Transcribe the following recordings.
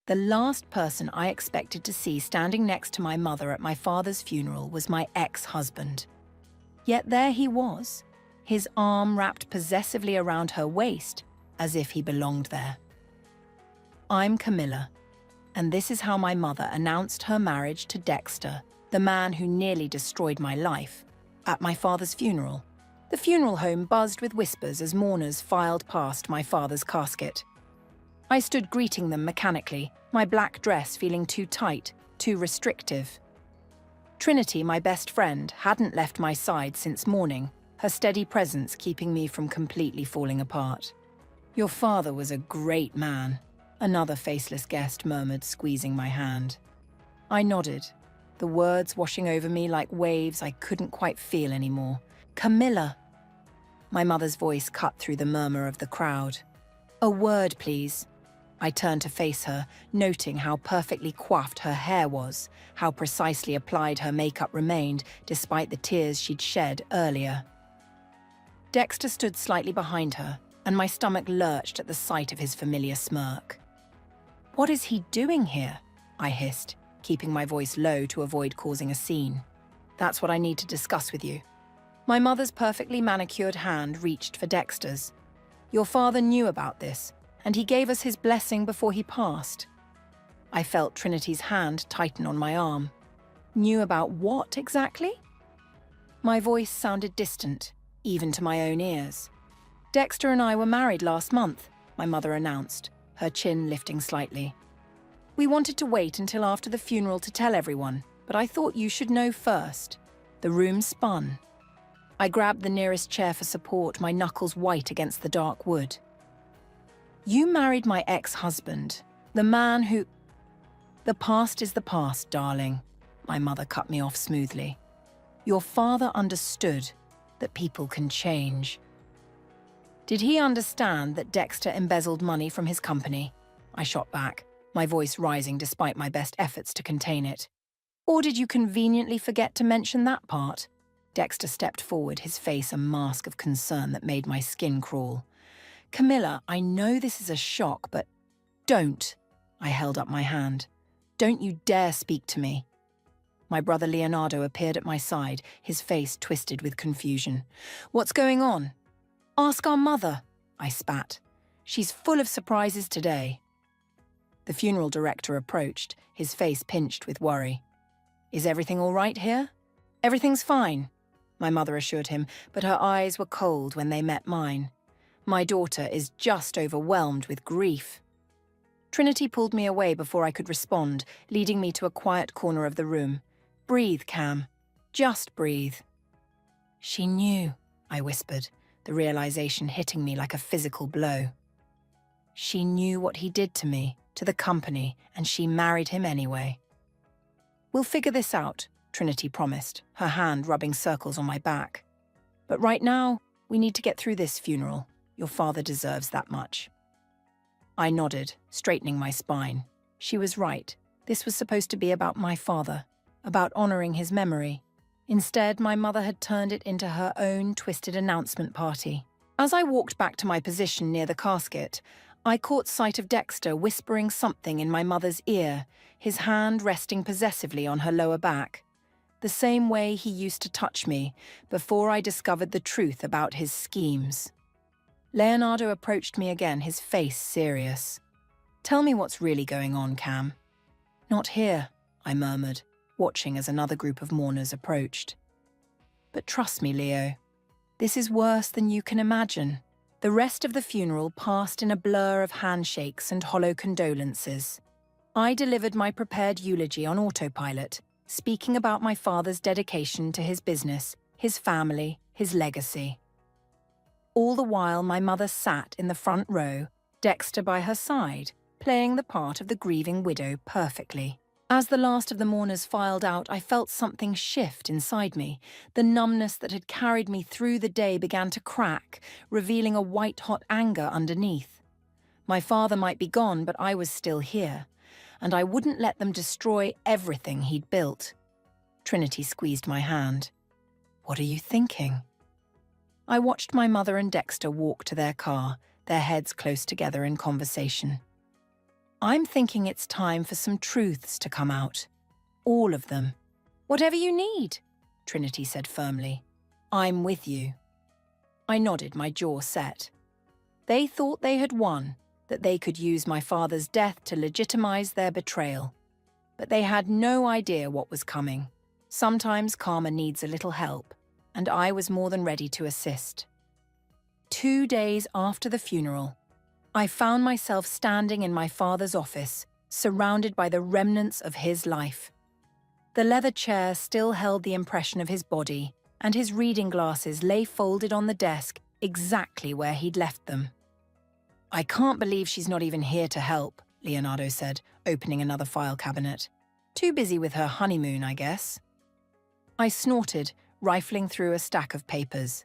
The last person I expected to see standing next to my mother at my father's funeral was my ex-husband. Yet there he was, his arm wrapped possessively around her waist, as if he belonged there. I'm Camilla, and this is how my mother announced her marriage to Dexter, the man who nearly destroyed my life, at my father's funeral. The funeral home buzzed with whispers as mourners filed past my father's casket. I stood greeting them mechanically, my black dress feeling too tight, too restrictive. Trinity, my best friend, hadn't left my side since morning, her steady presence keeping me from completely falling apart. "Your father was a great man," another faceless guest murmured, squeezing my hand. I nodded, the words washing over me like waves I couldn't quite feel anymore. "Camilla!" My mother's voice cut through the murmur of the crowd. "A word, please." I turned to face her, noting how perfectly coiffed her hair was, how precisely applied her makeup remained, despite the tears she'd shed earlier. Dexter stood slightly behind her, and my stomach lurched at the sight of his familiar smirk. "What is he doing here?" I hissed, keeping my voice low to avoid causing a scene. "That's what I need to discuss with you." My mother's perfectly manicured hand reached for Dexter's. "Your father knew about this, and he gave us his blessing before he passed." I felt Trinity's hand tighten on my arm. "Knew about what exactly?" My voice sounded distant, even to my own ears. "Dexter and I were married last month," my mother announced, her chin lifting slightly. "We wanted to wait until after the funeral to tell everyone, but I thought you should know first." The room spun. I grabbed the nearest chair for support, my knuckles white against the dark wood. "You married my ex-husband, the man who—" "The past is the past, darling," my mother cut me off smoothly. "Your father understood that people can change." "Did he understand that Dexter embezzled money from his company?" I shot back, my voice rising despite my best efforts to contain it. "Or did you conveniently forget to mention that part?" Dexter stepped forward, his face a mask of concern that made my skin crawl. "Camilla, I know this is a shock, but don't." I held up my hand. "Don't you dare speak to me." My brother Leonardo appeared at my side, his face twisted with confusion. "What's going on?" "Ask our mother," I spat. "She's full of surprises today." The funeral director approached, his face pinched with worry. "Is everything all right here?" "Everything's fine," my mother assured him, but her eyes were cold when they met mine. "My daughter is just overwhelmed with grief." Trinity pulled me away before I could respond, leading me to a quiet corner of the room. "Breathe, Cam. Just breathe." "She knew," I whispered, the realization hitting me like a physical blow. "She knew what he did to me, to the company, and she married him anyway." "We'll figure this out," Trinity promised, her hand rubbing circles on my back. "But right now, we need to get through this funeral. Your father deserves that much." I nodded, straightening my spine. She was right. This was supposed to be about my father, about honoring his memory. Instead, my mother had turned it into her own twisted announcement party. As I walked back to my position near the casket, I caught sight of Dexter whispering something in my mother's ear, his hand resting possessively on her lower back, the same way he used to touch me before I discovered the truth about his schemes. Leonardo approached me again, his face serious. "Tell me what's really going on, Cam." "Not here," I murmured, watching as another group of mourners approached. "But trust me, Leo, this is worse than you can imagine." The rest of the funeral passed in a blur of handshakes and hollow condolences. I delivered my prepared eulogy on autopilot, speaking about my father's dedication to his business, his family, his legacy. All the while, my mother sat in the front row, Dexter by her side, playing the part of the grieving widow perfectly. As the last of the mourners filed out, I felt something shift inside me. The numbness that had carried me through the day began to crack, revealing a white-hot anger underneath. My father might be gone, but I was still here, and I wouldn't let them destroy everything he'd built. Trinity squeezed my hand. "What are you thinking?" I watched my mother and Dexter walk to their car, their heads close together in conversation. I'm thinking it's time for some truths to come out. All of them. Whatever you need, Trinity said firmly. I'm with you. I nodded, my jaw set. They thought they had won, that they could use my father's death to legitimize their betrayal. But they had no idea what was coming. Sometimes karma needs a little help, and I was more than ready to assist. 2 days after the funeral, I found myself standing in my father's office, surrounded by the remnants of his life. The leather chair still held the impression of his body, and his reading glasses lay folded on the desk exactly where he'd left them. I can't believe she's not even here to help, Leonardo said, opening another file cabinet. Too busy with her honeymoon, I guess. I snorted, rifling through a stack of papers.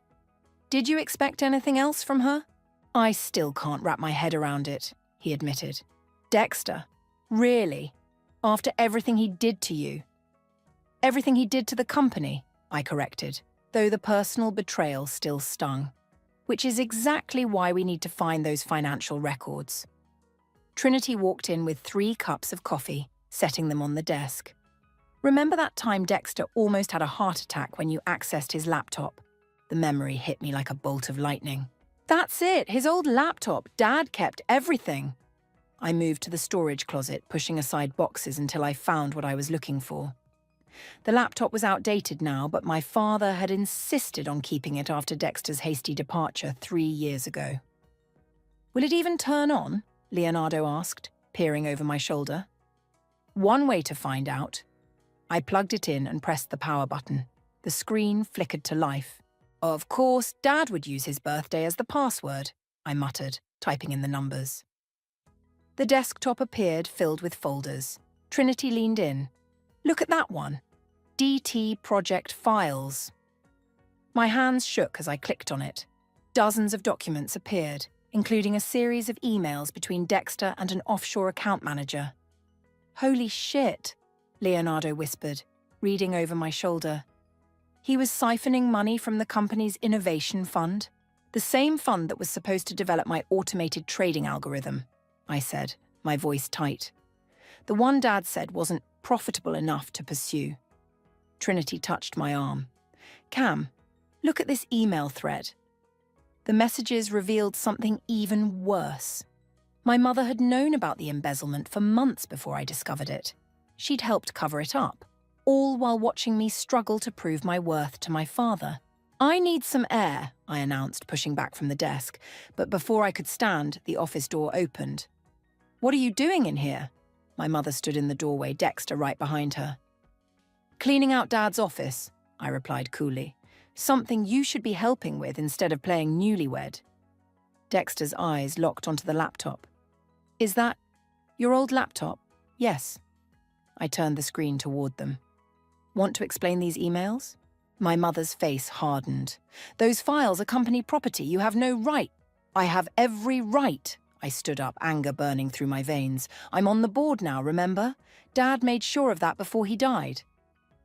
Did you expect anything else from her? I still can't wrap my head around it, he admitted. Dexter? Really? After everything he did to you? Everything he did to the company, I corrected, though the personal betrayal still stung. Which is exactly why we need to find those financial records. Trinity walked in with 3 cups of coffee, setting them on the desk. Remember that time Dexter almost had a heart attack when you accessed his laptop? The memory hit me like a bolt of lightning. That's it, his old laptop. Dad kept everything. I moved to the storage closet, pushing aside boxes until I found what I was looking for. The laptop was outdated now, but my father had insisted on keeping it after Dexter's hasty departure 3 years ago. Will it even turn on? Leonardo asked, peering over my shoulder. One way to find out. I plugged it in and pressed the power button. The screen flickered to life. Of course, Dad would use his birthday as the password, I muttered, typing in the numbers. The desktop appeared, filled with folders. Trinity leaned in. Look at that one. DT Project Files. My hands shook as I clicked on it. Dozens of documents appeared, including a series of emails between Dexter and an offshore account manager. Holy shit, Leonardo whispered, reading over my shoulder. He was siphoning money from the company's innovation fund, the same fund that was supposed to develop my automated trading algorithm, I said, my voice tight. The one Dad said wasn't profitable enough to pursue. Trinity touched my arm. Cam, look at this email thread. The messages revealed something even worse. My mother had known about the embezzlement for months before I discovered it. She'd helped cover it up, all while watching me struggle to prove my worth to my father. I need some air, I announced, pushing back from the desk, but before I could stand, the office door opened. What are you doing in here? My mother stood in the doorway, Dexter right behind her. Cleaning out Dad's office, I replied coolly. Something you should be helping with instead of playing newlywed. Dexter's eyes locked onto the laptop. Is that your old laptop? Yes. I turned the screen toward them. Want to explain these emails? My mother's face hardened. Those files are company property. You have no right. I have every right. I stood up, anger burning through my veins. I'm on the board now, remember? Dad made sure of that before he died.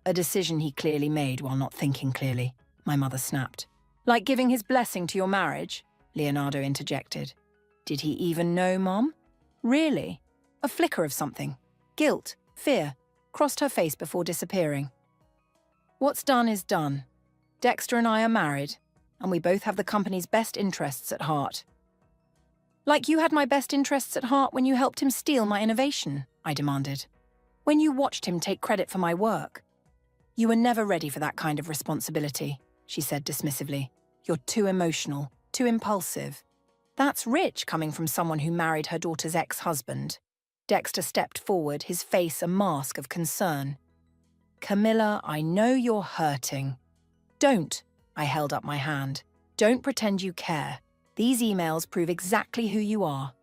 A decision he clearly made while not thinking clearly, my mother snapped. Like giving his blessing to your marriage? Leonardo interjected. Did he even know, Mom? Really? A flicker of something. Guilt, fear, crossed her face before disappearing. What's done is done. Dexter and I are married, and we both have the company's best interests at heart. Like you had my best interests at heart when you helped him steal my innovation, I demanded. When you watched him take credit for my work. You were never ready for that kind of responsibility, she said dismissively. You're too emotional, too impulsive. That's rich coming from someone who married her daughter's ex-husband. Dexter stepped forward, his face a mask of concern. Camilla, I know you're hurting. Don't, I held up my hand. Don't pretend you care. These emails prove exactly who you are.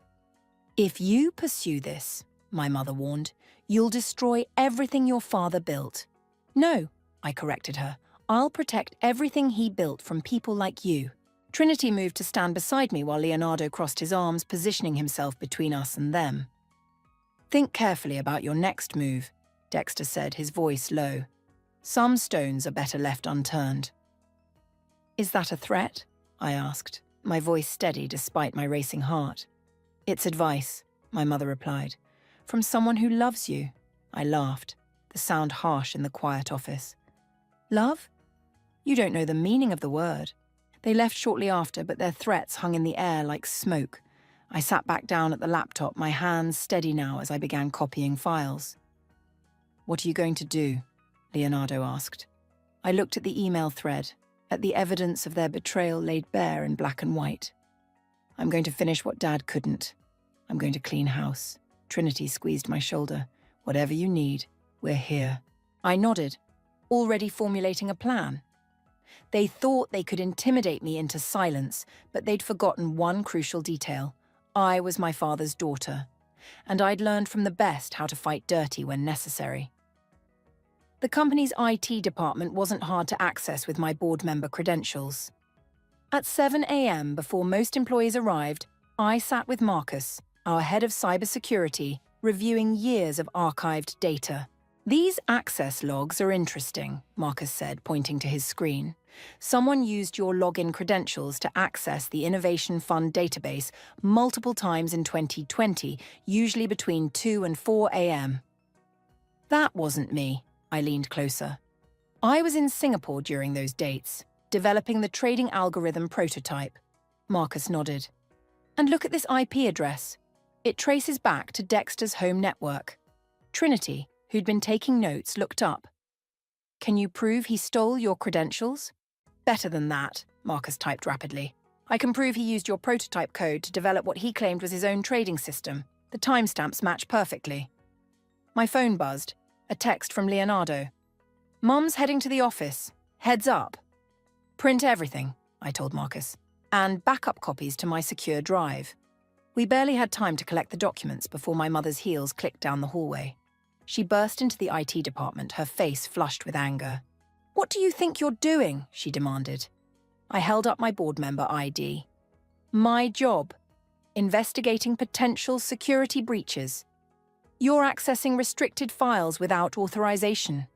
If you pursue this, my mother warned, you'll destroy everything your father built. No, I corrected her. I'll protect everything he built from people like you. Trinity moved to stand beside me while Leonardo crossed his arms, positioning himself between us and them. Think carefully about your next move, Dexter said, his voice low. Some stones are better left unturned. Is that a threat? I asked, my voice steady despite my racing heart. It's advice, my mother replied. From someone who loves you. I laughed, the sound harsh in the quiet office. Love? You don't know the meaning of the word. They left shortly after, but their threats hung in the air like smoke. I sat back down at the laptop, my hands steady now as I began copying files. What are you going to do? Leonardo asked. I looked at the email thread, at the evidence of their betrayal laid bare in black and white. I'm going to finish what Dad couldn't. I'm going to clean house. Trinity squeezed my shoulder. Whatever you need, we're here. I nodded, already formulating a plan. They thought they could intimidate me into silence, but they'd forgotten one crucial detail. I was my father's daughter, and I'd learned from the best how to fight dirty when necessary. The company's IT department wasn't hard to access with my board member credentials. At 7 a.m., before most employees arrived, I sat with Marcus, our head of cybersecurity, reviewing years of archived data. These access logs are interesting, Marcus said, pointing to his screen. Someone used your login credentials to access the Innovation Fund database multiple times in 2020, usually between 2 and 4 a.m. That wasn't me. I leaned closer. I was in Singapore during those dates, developing the trading algorithm prototype. Marcus nodded. And look at this IP address. It traces back to Dexter's home network. Trinity, who'd been taking notes, looked up. Can you prove he stole your credentials? Better than that, Marcus typed rapidly. I can prove he used your prototype code to develop what he claimed was his own trading system. The timestamps match perfectly. My phone buzzed. A text from Leonardo. Mum's heading to the office. Heads up. Print everything, I told Marcus, and backup copies to my secure drive. We barely had time to collect the documents before my mother's heels clicked down the hallway. She burst into the IT department, her face flushed with anger. What do you think you're doing? She demanded. I held up my board member ID. My job. Investigating potential security breaches. You're accessing restricted files without authorization.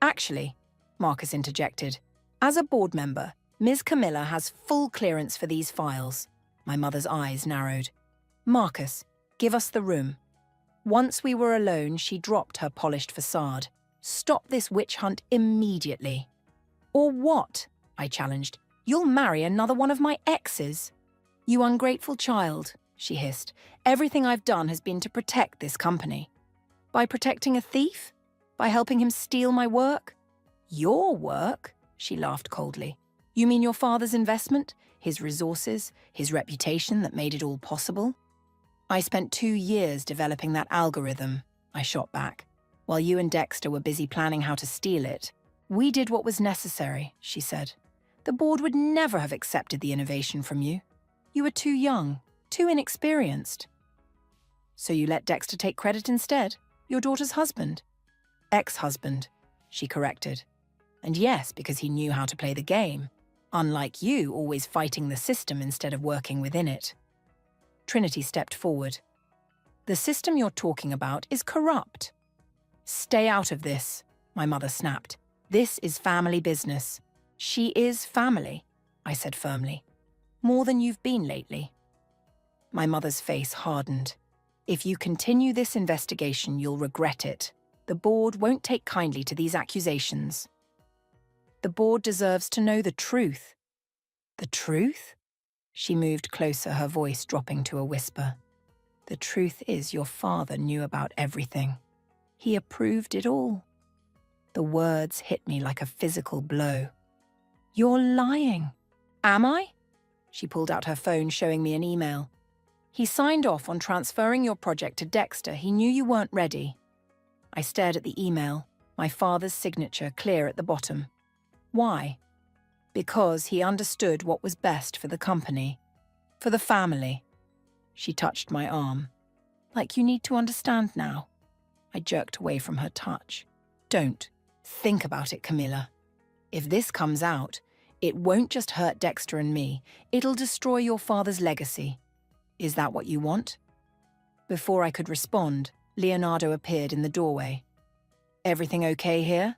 Actually, Marcus interjected, as a board member, Ms. Camilla has full clearance for these files. My mother's eyes narrowed. Marcus, give us the room. Once we were alone, she dropped her polished facade. Stop this witch hunt immediately. Or what? I challenged. You'll marry another one of my exes. You ungrateful child, she hissed. Everything I've done has been to protect this company. By protecting a thief? By helping him steal my work? Your work? She laughed coldly. You mean your father's investment? His resources? His reputation that made it all possible? I spent 2 years developing that algorithm, I shot back. While you and Dexter were busy planning how to steal it, we did what was necessary, she said. The board would never have accepted the innovation from you. You were too young, too inexperienced. So you let Dexter take credit instead? Your daughter's husband? Ex-husband, she corrected. And yes, because he knew how to play the game. Unlike you, always fighting the system instead of working within it. Trinity stepped forward. The system you're talking about is corrupt. Stay out of this, my mother snapped. This is family business. She is family, I said firmly. More than you've been lately. My mother's face hardened. If you continue this investigation, you'll regret it. The board won't take kindly to these accusations. The board deserves to know the truth. The truth? She moved closer, her voice dropping to a whisper. The truth is your father knew about everything. He approved it all. The words hit me like a physical blow. You're lying. Am I? She pulled out her phone, showing me an email. He signed off on transferring your project to Dexter. He knew you weren't ready. I stared at the email, my father's signature clear at the bottom. Why? Because he understood what was best for the company, for the family. She touched my arm. Like you need to understand now. I jerked away from her touch. Don't. Think about it, Camilla. If this comes out, it won't just hurt Dexter and me. It'll destroy your father's legacy. Is that what you want? Before I could respond, Leonardo appeared in the doorway. Everything okay here?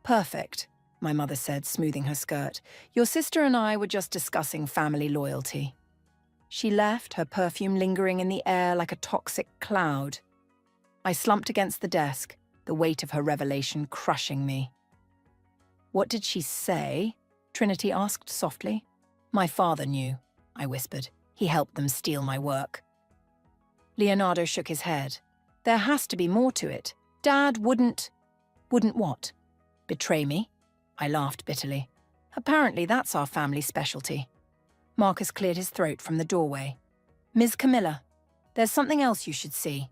Perfect, my mother said, smoothing her skirt. Your sister and I were just discussing family loyalty. She left, her perfume lingering in the air like a toxic cloud. I slumped against the desk, the weight of her revelation crushing me. "What did she say?" Trinity asked softly. "My father knew," I whispered. "He helped them steal my work." Leonardo shook his head. "There has to be more to it. Dad wouldn't..." "Wouldn't what? Betray me?" I laughed bitterly. "Apparently that's our family specialty." Marcus cleared his throat from the doorway. "Ms. Camilla, there's something else you should see."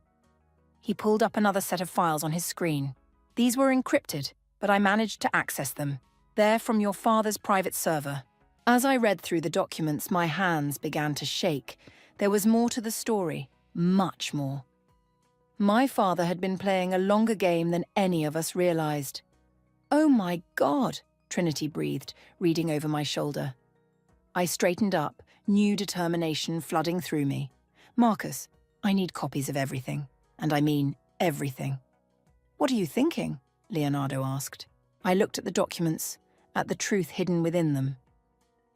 He pulled up another set of files on his screen. These were encrypted, but I managed to access them. They're from your father's private server. As I read through the documents, my hands began to shake. There was more to the story, much more. My father had been playing a longer game than any of us realized. "Oh my God," Trinity breathed, reading over my shoulder. I straightened up, new determination flooding through me. "Marcus, I need copies of everything. And I mean everything." "What are you thinking?" Leonardo asked. I looked at the documents, at the truth hidden within them.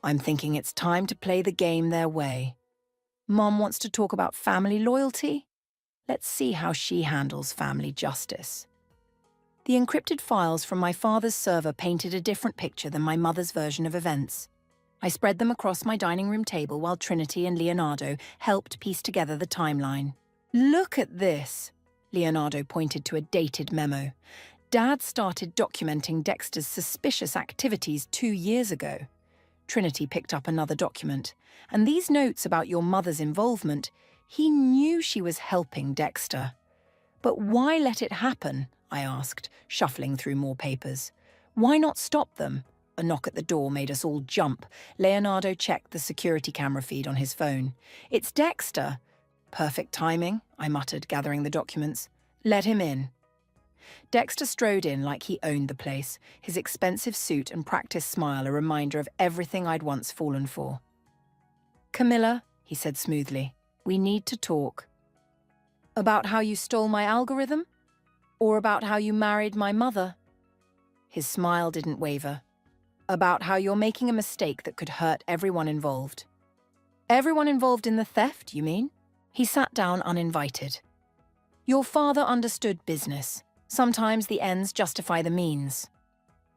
"I'm thinking it's time to play the game their way. Mom wants to talk about family loyalty? Let's see how she handles family justice." The encrypted files from my father's server painted a different picture than my mother's version of events. I spread them across my dining room table while Trinity and Leonardo helped piece together the timeline. "Look at this," Leonardo pointed to a dated memo. "Dad started documenting Dexter's suspicious activities 2 years ago." Trinity picked up another document. "And these notes about your mother's involvement, he knew she was helping Dexter." "But why let it happen?" I asked, shuffling through more papers. "Why not stop them?" A knock at the door made us all jump. Leonardo checked the security camera feed on his phone. "It's Dexter." "Perfect timing," I muttered, gathering the documents. "Let him in." Dexter strode in like he owned the place, his expensive suit and practiced smile a reminder of everything I'd once fallen for. "Camilla," he said smoothly, "we need to talk." "About how you stole my algorithm? Or about how you married my mother?" His smile didn't waver. "About how you're making a mistake that could hurt everyone involved." "Everyone involved in the theft, you mean?" He sat down uninvited. "Your father understood business. Sometimes the ends justify the means.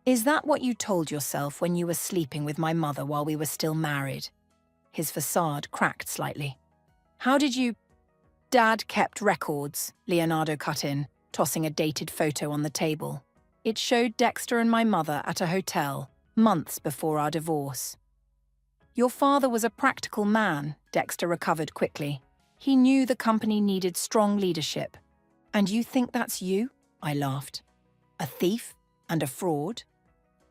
Is that what you told yourself when you were sleeping with my mother while we were still married?" His facade cracked slightly. "How did you—" "Dad kept records," Leonardo cut in, tossing a dated photo on the table. It showed Dexter and my mother at a hotel, months before our divorce. "Your father was a practical man," Dexter recovered quickly. "He knew the company needed strong leadership." "And you think that's you?" I laughed. "A thief and a fraud?"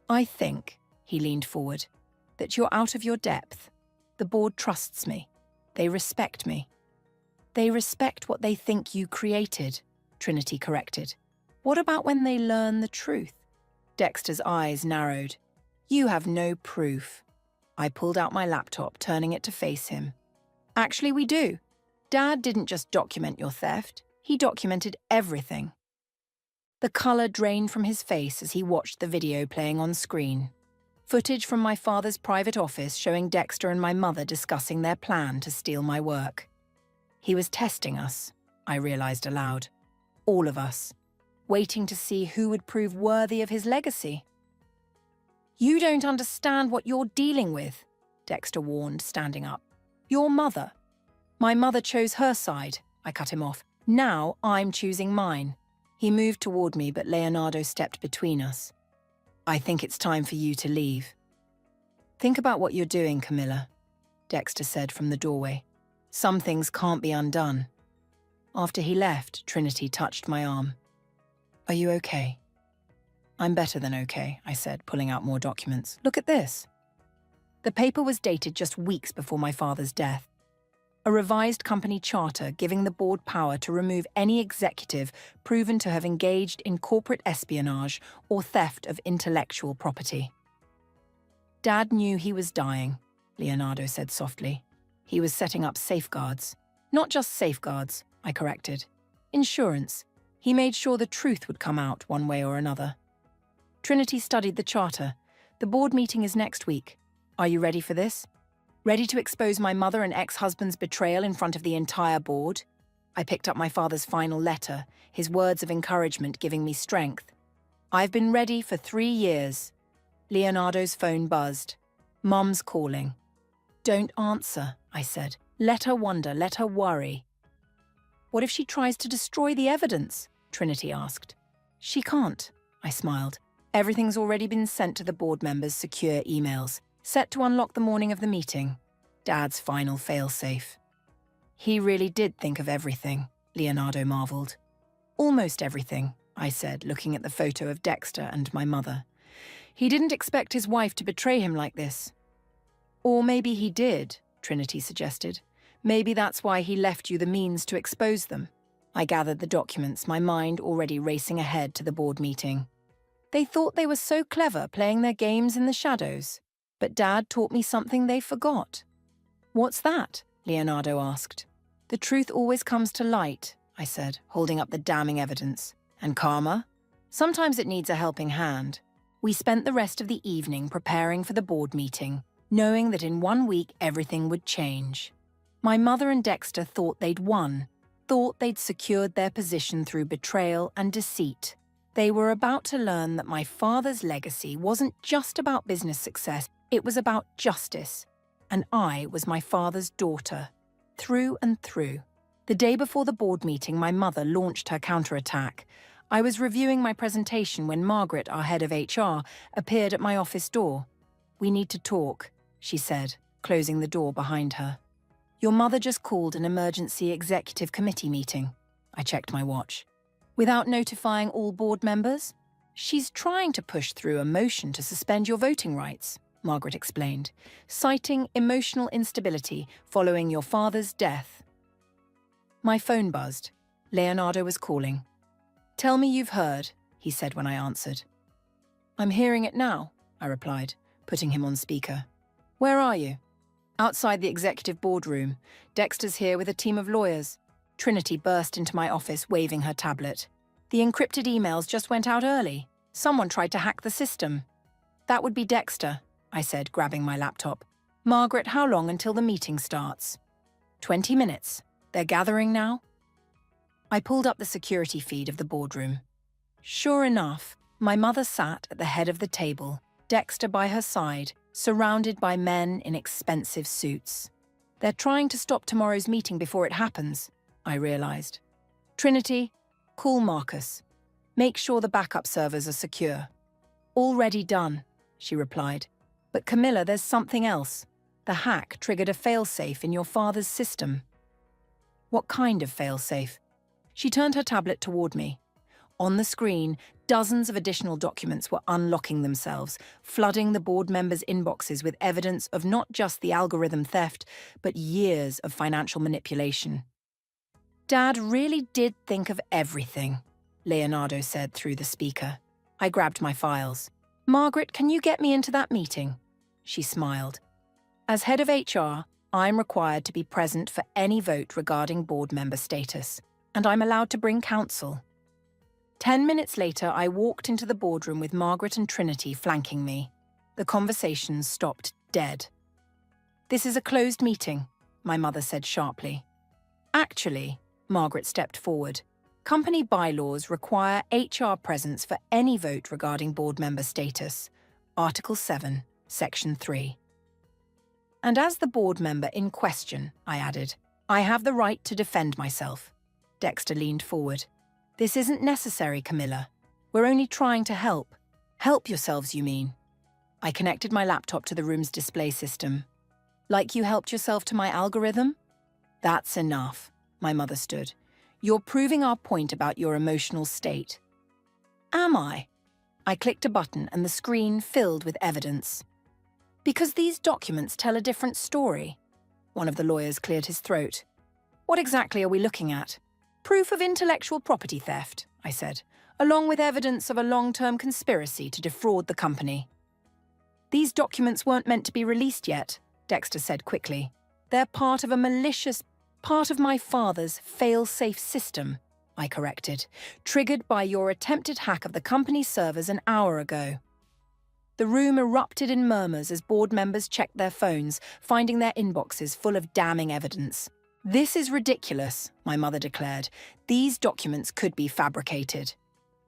"I think," he leaned forward, "that you're out of your depth. The board trusts me. They respect me." "They respect what they think you created," Trinity corrected. "What about when they learn the truth?" Dexter's eyes narrowed. "You have no proof." I pulled out my laptop, turning it to face him. "Actually, we do. Dad didn't just document your theft. He documented everything." The color drained from his face as he watched the video playing on screen. Footage from my father's private office showing Dexter and my mother discussing their plan to steal my work. He was testing us, I realized aloud. All of us. Waiting to see who would prove worthy of his legacy. "You don't understand what you're dealing with," Dexter warned, standing up. "Your mother." "My mother chose her side," I cut him off. "Now I'm choosing mine." He moved toward me, but Leonardo stepped between us. "I think it's time for you to leave." "Think about what you're doing, Camilla," Dexter said from the doorway. "Some things can't be undone." After he left, Trinity touched my arm. "Are you okay?" "I'm better than okay," I said, pulling out more documents. "Look at this." The paper was dated just weeks before my father's death. A revised company charter giving the board power to remove any executive proven to have engaged in corporate espionage or theft of intellectual property. "Dad knew he was dying," Leonardo said softly. "He was setting up safeguards." "Not just safeguards," I corrected. "Insurance. He made sure the truth would come out one way or another." Trinity studied the charter. "The board meeting is next week. Are you ready for this? Ready to expose my mother and ex-husband's betrayal in front of the entire board?" I picked up my father's final letter, his words of encouragement giving me strength. I've been ready for 3 years. Leonardo's phone buzzed. Mum's calling. Don't answer, I said. Let her wonder, let her worry. What if she tries to destroy the evidence? Trinity asked. She can't, I smiled. Everything's already been sent to the board members' secure emails, set to unlock the morning of the meeting. Dad's final failsafe. He really did think of everything, Leonardo marveled. Almost everything, I said, looking at the photo of Dexter and my mother. He didn't expect his wife to betray him like this. Or maybe he did, Trinity suggested. Maybe that's why he left you the means to expose them. I gathered the documents, my mind already racing ahead to the board meeting. They thought they were so clever playing their games in the shadows, but Dad taught me something they forgot. What's that? Leonardo asked. The truth always comes to light, I said, holding up the damning evidence. And karma? Sometimes it needs a helping hand. We spent the rest of the evening preparing for the board meeting, knowing that in 1 week everything would change. My mother and Dexter thought they'd won, thought they'd secured their position through betrayal and deceit. They were about to learn that my father's legacy wasn't just about business success, it was about justice. And I was my father's daughter, through and through. The day before the board meeting, my mother launched her counterattack. I was reviewing my presentation when Margaret, our head of HR, appeared at my office door. We need to talk, she said, closing the door behind her. Your mother just called an emergency executive committee meeting. I checked my watch. Without notifying all board members? She's trying to push through a motion to suspend your voting rights, Margaret explained, citing emotional instability following your father's death. My phone buzzed. Leonardo was calling. Tell me you've heard, he said when I answered. I'm hearing it now, I replied, putting him on speaker. Where are you? Outside the executive boardroom. Dexter's here with a team of lawyers. Trinity burst into my office waving her tablet. The encrypted emails just went out early. Someone tried to hack the system. That would be Dexter, I said, grabbing my laptop. Margaret, how long until the meeting starts? 20 minutes. They're gathering now? I pulled up the security feed of the boardroom. Sure enough, my mother sat at the head of the table, Dexter by her side, surrounded by men in expensive suits. They're trying to stop tomorrow's meeting before it happens, I realized. Trinity, call Marcus. Make sure the backup servers are secure. Already done, she replied. But Camilla, there's something else. The hack triggered a failsafe in your father's system. What kind of failsafe? She turned her tablet toward me. On the screen, dozens of additional documents were unlocking themselves, flooding the board members' inboxes with evidence of not just the algorithm theft, but years of financial manipulation. Dad really did think of everything, Leonardo said through the speaker. I grabbed my files. Margaret, can you get me into that meeting? She smiled. As head of HR, I'm required to be present for any vote regarding board member status, and I'm allowed to bring counsel. 10 minutes later, I walked into the boardroom with Margaret and Trinity flanking me. The conversation stopped dead. This is a closed meeting, my mother said sharply. Actually, Margaret stepped forward. Company bylaws require HR presence for any vote regarding board member status. Article 7, Section 3. And as the board member in question, I added, I have the right to defend myself. Dexter leaned forward. This isn't necessary, Camilla. We're only trying to help. Help yourselves, you mean? I connected my laptop to the room's display system. Like you helped yourself to my algorithm? That's enough, my mother stood. You're proving our point about your emotional state. Am I? I clicked a button and the screen filled with evidence. Because these documents tell a different story. One of the lawyers cleared his throat. What exactly are we looking at? Proof of intellectual property theft, I said, along with evidence of a long-term conspiracy to defraud the company. These documents weren't meant to be released yet, Dexter said quickly. They're part of a malicious, part of my father's fail-safe system, I corrected, triggered by your attempted hack of the company's servers an hour ago. The room erupted in murmurs as board members checked their phones, finding their inboxes full of damning evidence. "This is ridiculous," my mother declared. "These documents could be fabricated."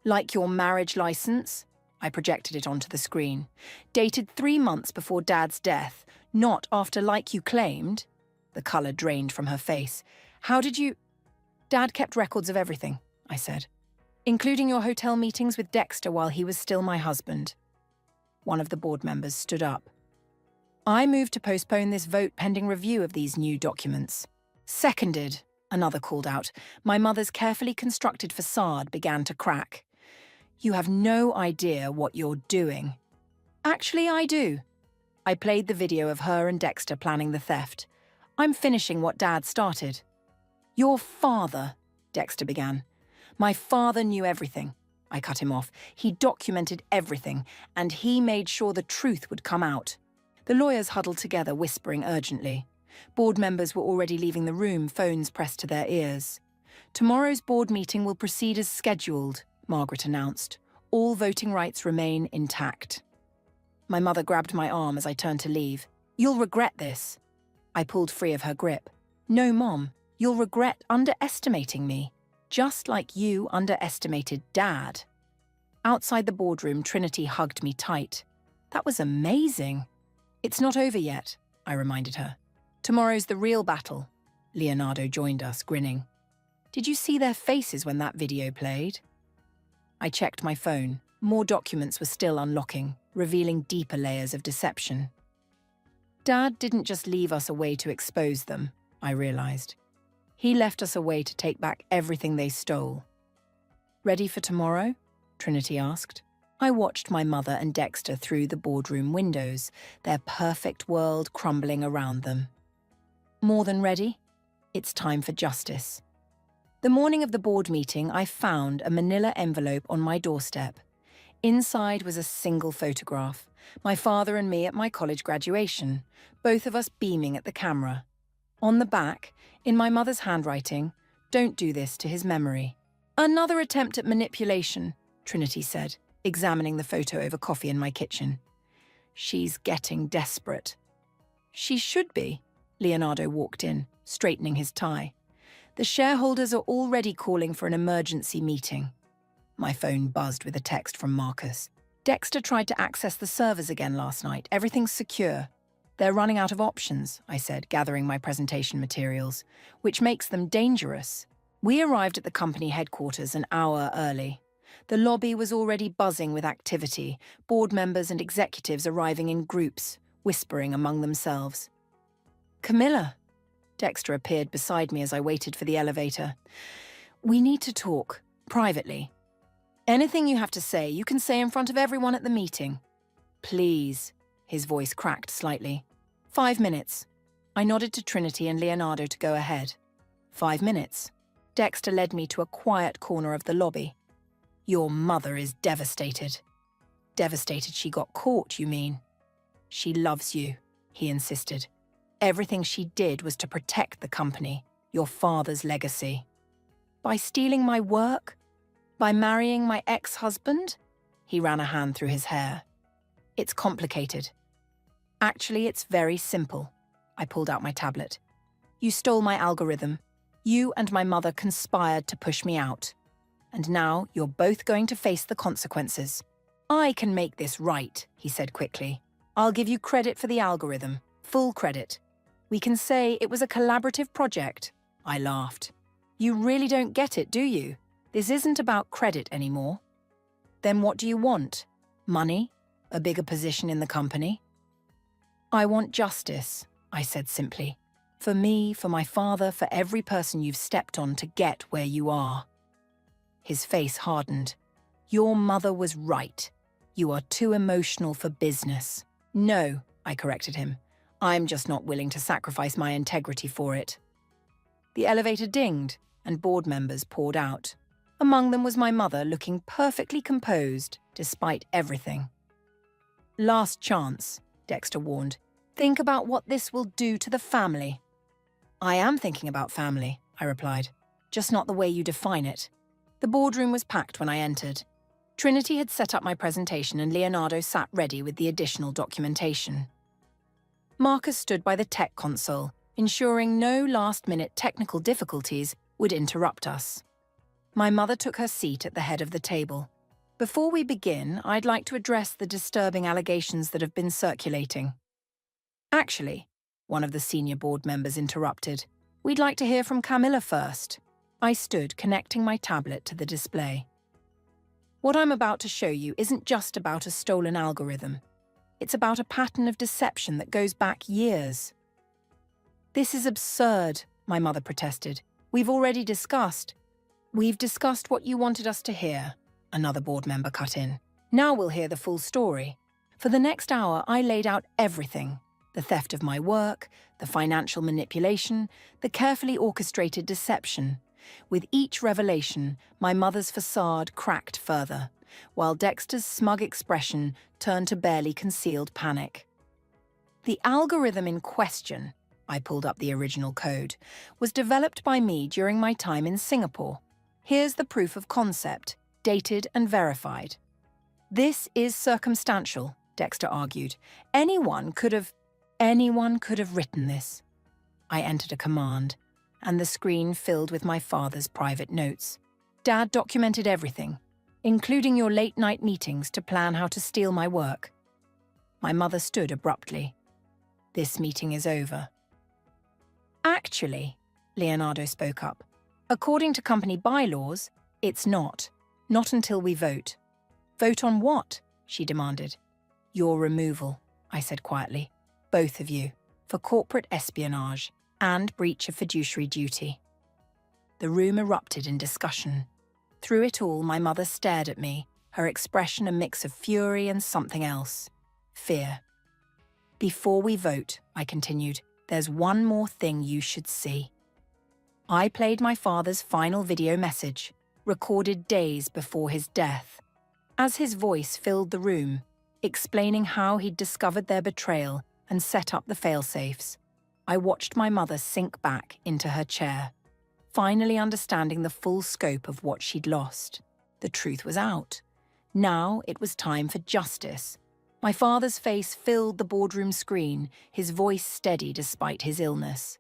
"Like your marriage license?" I projected it onto the screen. "Dated 3 months before Dad's death, not after, like you claimed." The colour drained from her face. "How did you—" "Dad kept records of everything," I said, "including your hotel meetings with Dexter while he was still my husband." One of the board members stood up. "I move to postpone this vote pending review of these new documents." "Seconded," another called out. My mother's carefully constructed facade began to crack. "You have no idea what you're doing." "Actually, I do." I played the video of her and Dexter planning the theft. "I'm finishing what Dad started." "Your father," Dexter began. "My father knew everything." I cut him off. "He documented everything, and he made sure the truth would come out." The lawyers huddled together, whispering urgently. Board members were already leaving the room, phones pressed to their ears. "Tomorrow's board meeting will proceed as scheduled," Margaret announced. "All voting rights remain intact." My mother grabbed my arm as I turned to leave. "You'll regret this." I pulled free of her grip. "No, Mom, you'll regret underestimating me, just like you underestimated Dad." Outside the boardroom, Trinity hugged me tight. "That was amazing." "It's not over yet," I reminded her. "Tomorrow's the real battle." Leonardo joined us, grinning. "Did you see their faces when that video played?" I checked my phone. More documents were still unlocking, revealing deeper layers of deception. Dad didn't just leave us a way to expose them, I realized. He left us a way to take back everything they stole. "Ready for tomorrow?" Trinity asked. I watched my mother and Dexter through the boardroom windows, their perfect world crumbling around them. "More than ready? It's time for justice." The morning of the board meeting, I found a manila envelope on my doorstep. Inside was a single photograph, my father and me at my college graduation, both of us beaming at the camera. On the back, in my mother's handwriting, "Don't do this to his memory." "Another attempt at manipulation," Trinity said, examining the photo over coffee in my kitchen. "She's getting desperate." "She should be." Leonardo walked in, straightening his tie. "The shareholders are already calling for an emergency meeting." My phone buzzed with a text from Marcus. "Dexter tried to access the servers again last night. Everything's secure." "They're running out of options," I said, gathering my presentation materials, "which makes them dangerous." We arrived at the company headquarters an hour early. The lobby was already buzzing with activity, board members and executives arriving in groups, whispering among themselves. "Camilla." Dexter appeared beside me as I waited for the elevator. "We need to talk, privately." "Anything you have to say, you can say in front of everyone at the meeting." "Please." His voice cracked slightly. 5 minutes." I nodded to Trinity and Leonardo to go ahead. 5 minutes. Dexter led me to a quiet corner of the lobby. "Your mother is devastated." "Devastated she got caught, you mean?" "She loves you," he insisted. "Everything she did was to protect the company, your father's legacy." "By stealing my work? By marrying my ex-husband?" He ran a hand through his hair. "It's complicated." "Actually, it's very simple." I pulled out my tablet. "You stole my algorithm. You and my mother conspired to push me out. And now you're both going to face the consequences." "I can make this right," he said quickly. "I'll give you credit for the algorithm, full credit. We can say it was a collaborative project." I laughed. "You really don't get it, do you? This isn't about credit anymore." "Then what do you want? Money? A bigger position in the company?" "I want justice," I said simply. "For me, for my father, for every person you've stepped on to get where you are." His face hardened. "Your mother was right. You are too emotional for business." "No," I corrected him. "I'm just not willing to sacrifice my integrity for it." The elevator dinged, and board members poured out. Among them was my mother, looking perfectly composed, despite everything. "Last chance," Dexter warned. "Think about what this will do to the family." "I am thinking about family," I replied. "Just not the way you define it." The boardroom was packed when I entered. Trinity had set up my presentation and Leonardo sat ready with the additional documentation. Marcus stood by the tech console, ensuring no last-minute technical difficulties would interrupt us. My mother took her seat at the head of the table. Before we begin, I'd like to address the disturbing allegations that have been circulating. Actually, one of the senior board members interrupted. We'd like to hear from Camilla first. I stood, connecting my tablet to the display. What I'm about to show you isn't just about a stolen algorithm. It's about a pattern of deception that goes back years. This is absurd, my mother protested. We've discussed what you wanted us to hear, another board member cut in. Now we'll hear the full story. For the next hour, I laid out everything. The theft of my work, the financial manipulation, the carefully orchestrated deception. With each revelation, my mother's facade cracked further, while Dexter's smug expression turned to barely concealed panic. The algorithm in question, I pulled up the original code, was developed by me during my time in Singapore. Here's the proof of concept, dated and verified. This is circumstantial, Dexter argued. Anyone could have written this. I entered a command, and the screen filled with my father's private notes. Dad documented everything, including your late-night meetings to plan how to steal my work. My mother stood abruptly. This meeting is over. Actually, Leonardo spoke up, according to company bylaws, it's not. Not until we vote. Vote on what? She demanded. Your removal, I said quietly. Both of you, for corporate espionage and breach of fiduciary duty. The room erupted in discussion. Through it all, my mother stared at me, her expression a mix of fury and something else. Fear. Before we vote, I continued, there's one more thing you should see. I played my father's final video message, recorded days before his death. As his voice filled the room, explaining how he'd discovered their betrayal and set up the failsafes, I watched my mother sink back into her chair, finally understanding the full scope of what she'd lost. The truth was out. Now it was time for justice. My father's face filled the boardroom screen, his voice steady despite his illness.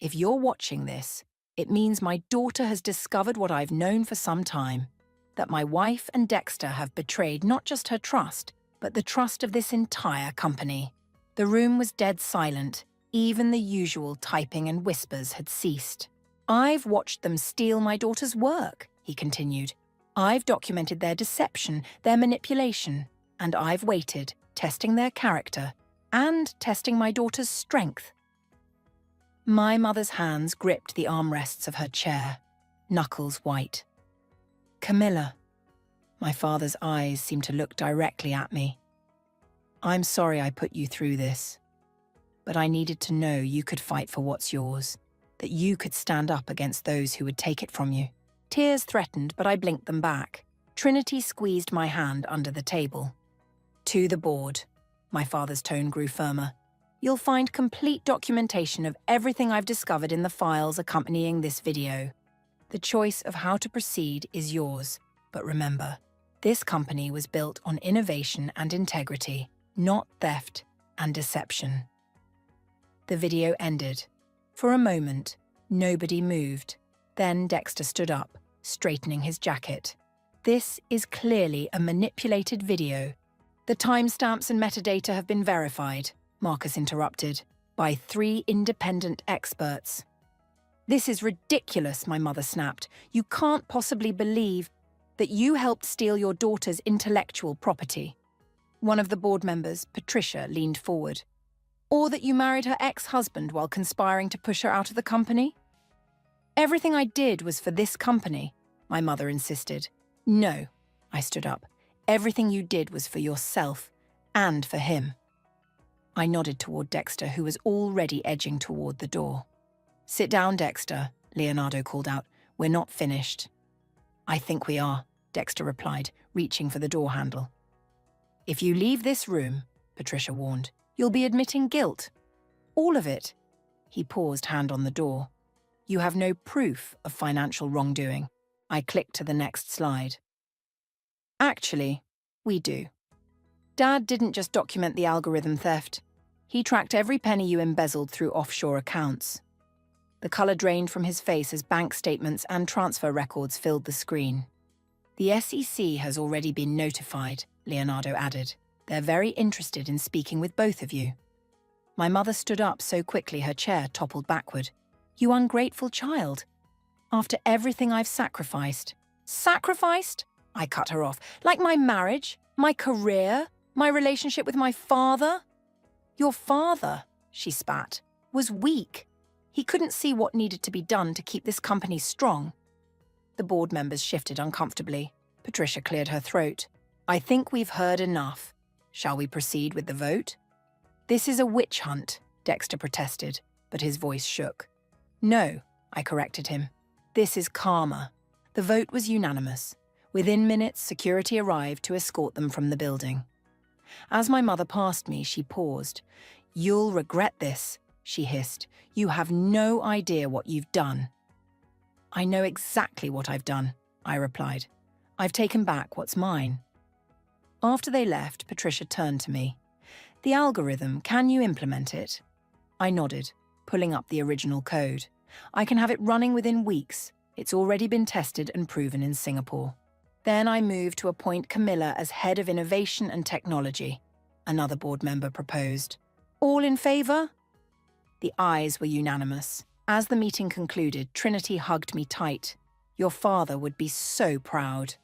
If you're watching this, it means my daughter has discovered what I've known for some time, that my wife and Dexter have betrayed not just her trust, but the trust of this entire company. The room was dead silent. Even the usual typing and whispers had ceased. I've watched them steal my daughter's work, he continued. I've documented their deception, their manipulation, and I've waited, testing their character and testing my daughter's strength. My mother's hands gripped the armrests of her chair, knuckles white. Camilla. My father's eyes seemed to look directly at me. I'm sorry I put you through this, but I needed to know you could fight for what's yours, that you could stand up against those who would take it from you. Tears threatened, but I blinked them back. Trinity squeezed my hand under the table. To the board. My father's tone grew firmer. You'll find complete documentation of everything I've discovered in the files accompanying this video. The choice of how to proceed is yours, but remember, this company was built on innovation and integrity, not theft and deception. The video ended. For a moment, nobody moved. Then Dexter stood up, straightening his jacket. This is clearly a manipulated video. The timestamps and metadata have been verified, Marcus interrupted, by 3 independent experts. This is ridiculous, my mother snapped. You can't possibly believe that you helped steal your daughter's intellectual property. One of the board members, Patricia, leaned forward. Or that you married her ex-husband while conspiring to push her out of the company? Everything I did was for this company, my mother insisted. No, I stood up. Everything you did was for yourself and for him. I nodded toward Dexter, who was already edging toward the door. Sit down, Dexter, Leonardo called out. We're not finished. I think we are, Dexter replied, reaching for the door handle. If you leave this room, Patricia warned, you'll be admitting guilt. All of it. He paused, hand on the door. You have no proof of financial wrongdoing. I clicked to the next slide. Actually, we do. Dad didn't just document the algorithm theft. He tracked every penny you embezzled through offshore accounts. The color drained from his face as bank statements and transfer records filled the screen. The SEC has already been notified, Leonardo added. They're very interested in speaking with both of you. My mother stood up so quickly her chair toppled backward. You ungrateful child. After everything I've sacrificed. Sacrificed? I cut her off. Like my marriage, my career, my relationship with my father? Your father, she spat, was weak. He couldn't see what needed to be done to keep this company strong. The board members shifted uncomfortably. Patricia cleared her throat. I think we've heard enough. Shall we proceed with the vote? This is a witch hunt, Dexter protested, but his voice shook. No, I corrected him. This is karma. The vote was unanimous. Within minutes, security arrived to escort them from the building. As my mother passed me, she paused. You'll regret this, she hissed. You have no idea what you've done. I know exactly what I've done, I replied. I've taken back what's mine. After they left, Patricia turned to me. The algorithm, can you implement it? I nodded, pulling up the original code. I can have it running within weeks. It's already been tested and proven in Singapore. Then I moved to appoint Camilla as head of innovation and technology. Another board member proposed. All in favor? The ayes were unanimous. As the meeting concluded, Trinity hugged me tight. Your father would be so proud.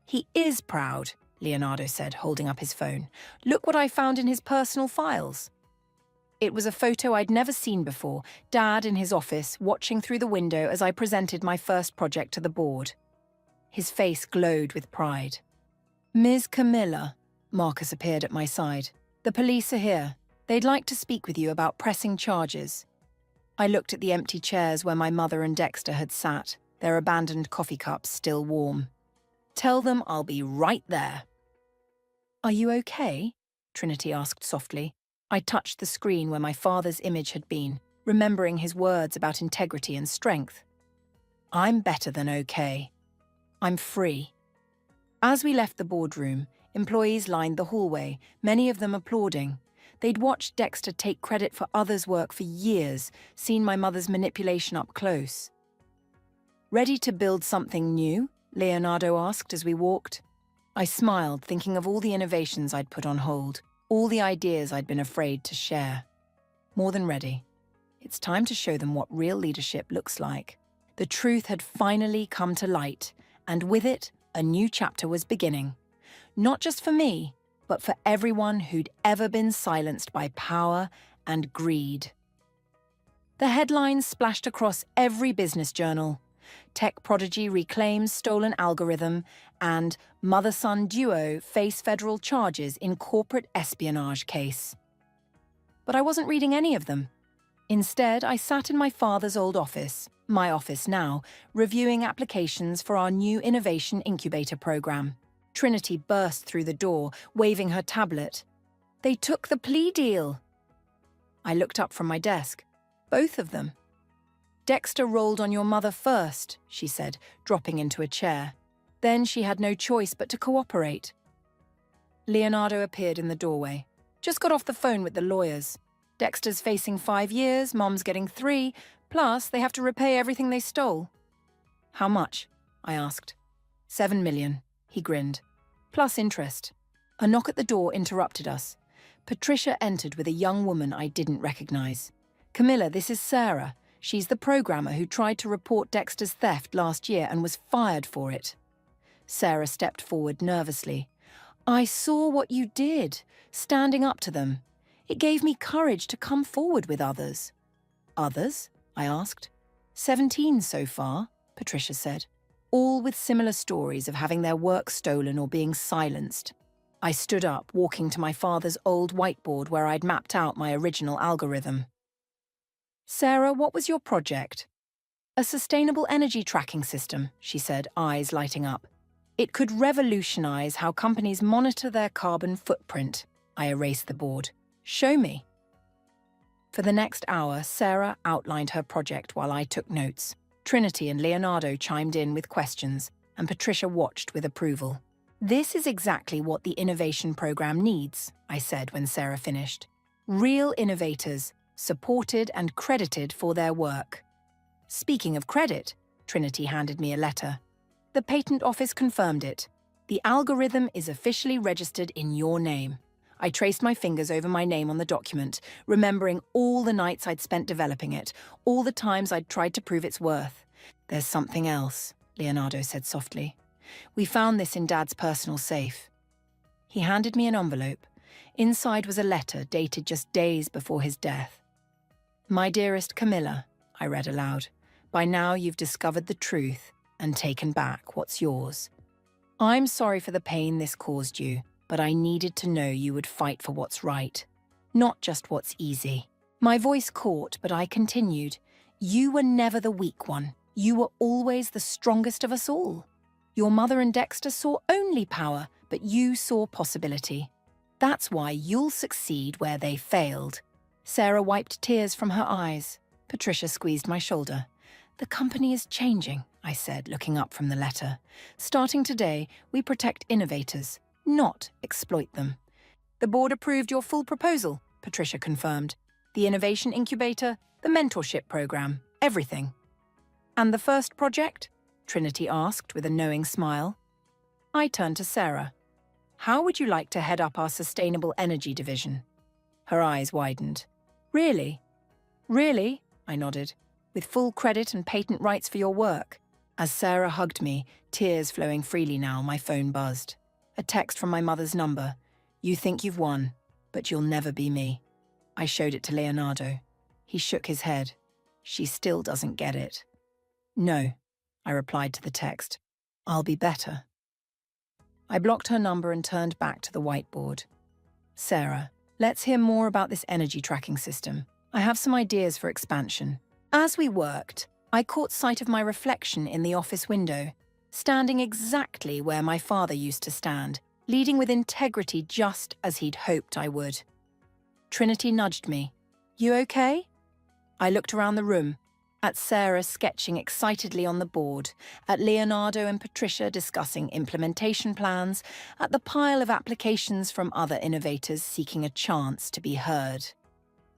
He is proud, Leonardo said, holding up his phone. Look what I found in his personal files. It was a photo I'd never seen before, Dad in his office, watching through the window as I presented my first project to the board. His face glowed with pride. Ms. Camilla, Marcus appeared at my side. The police are here. They'd like to speak with you about pressing charges. I looked at the empty chairs where my mother and Dexter had sat, their abandoned coffee cups still warm. Tell them I'll be right there. Are you okay? Trinity asked softly. I touched the screen where my father's image had been, remembering his words about integrity and strength. I'm better than okay. I'm free. As we left the boardroom, employees lined the hallway, many of them applauding. They'd watched Dexter take credit for others' work for years, seen my mother's manipulation up close. Ready to build something new? Leonardo asked as we walked. I smiled, thinking of all the innovations I'd put on hold, all the ideas I'd been afraid to share. More than ready. It's time to show them what real leadership looks like. The truth had finally come to light, and with it, a new chapter was beginning. Not just for me, but for everyone who'd ever been silenced by power and greed. The headlines splashed across every business journal. Tech prodigy reclaims stolen algorithm, and mother-son duo face federal charges in corporate espionage case. But I wasn't reading any of them. Instead, I sat in my father's old office, my office now, reviewing applications for our new innovation incubator program. Trinity burst through the door, waving her tablet. They took the plea deal. I looked up from my desk. Both of them. Dexter rolled on your mother first, she said, dropping into a chair. Then she had no choice but to cooperate. Leonardo appeared in the doorway. Just got off the phone with the lawyers. Dexter's facing 5 years, Mom's getting 3, plus they have to repay everything they stole. How much? I asked. 7 million, he grinned. Plus interest. A knock at the door interrupted us. Patricia entered with a young woman I didn't recognize. Camilla, this is Sarah. She's the programmer who tried to report Dexter's theft last year and was fired for it. Sarah stepped forward nervously. I saw what you did, standing up to them. It gave me courage to come forward with others. Others? I asked. 17 so far, Patricia said. All with similar stories of having their work stolen or being silenced. I stood up, walking to my father's old whiteboard where I'd mapped out my original algorithm. Sarah, what was your project? A sustainable energy tracking system, she said, eyes lighting up. It could revolutionize how companies monitor their carbon footprint. I erased the board. Show me. For the next hour, Sarah outlined her project while I took notes. Trinity and Leonardo chimed in with questions, and Patricia watched with approval. This is exactly what the innovation program needs, I said when Sarah finished. Real innovators, supported and credited for their work. Speaking of credit, Trinity handed me a letter. The patent office confirmed it. The algorithm is officially registered in your name. I traced my fingers over my name on the document, remembering all the nights I'd spent developing it, all the times I'd tried to prove its worth. There's something else, Leonardo said softly. We found this in Dad's personal safe. He handed me an envelope. Inside was a letter dated just days before his death. My dearest Camilla, I read aloud, by now you've discovered the truth and taken back what's yours. I'm sorry for the pain this caused you, but I needed to know you would fight for what's right, not just what's easy. My voice caught, but I continued. You were never the weak one. You were always the strongest of us all. Your mother and Dexter saw only power, but you saw possibility. That's why you'll succeed where they failed. Sarah wiped tears from her eyes. Patricia squeezed my shoulder. The company is changing, I said, looking up from the letter. Starting today, we protect innovators, not exploit them. The board approved your full proposal, Patricia confirmed. The innovation incubator, the mentorship program, everything. And the first project? Trinity asked with a knowing smile. I turned to Sarah. How would you like to head up our sustainable energy division? Her eyes widened. Really? Really? I nodded. With full credit and patent rights for your work. As Sarah hugged me, tears flowing freely now, my phone buzzed. A text from my mother's number. You think you've won, but you'll never be me. I showed it to Leonardo. He shook his head. She still doesn't get it. No, I replied to the text. I'll be better. I blocked her number and turned back to the whiteboard. Sarah, let's hear more about this energy tracking system. I have some ideas for expansion. As we worked, I caught sight of my reflection in the office window, standing exactly where my father used to stand, leading with integrity just as he'd hoped I would. Trinity nudged me. You okay? I looked around the room, at Sarah sketching excitedly on the board, at Leonardo and Patricia discussing implementation plans, at the pile of applications from other innovators seeking a chance to be heard.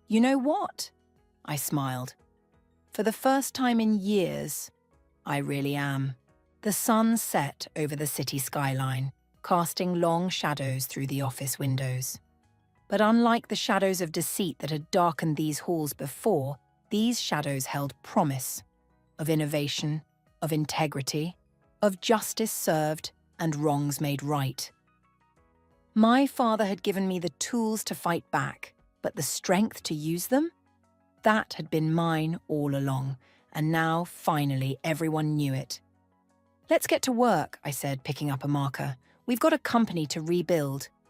You know what? I smiled. For the first time in years, I really am. The sun set over the city skyline, casting long shadows through the office windows. But unlike the shadows of deceit that had darkened these halls before, these shadows held promise of innovation, of integrity, of justice served and wrongs made right. My father had given me the tools to fight back, but the strength to use them? That had been mine all along, and now, finally, everyone knew it. Let's get to work, I said, picking up a marker. We've got a company to rebuild,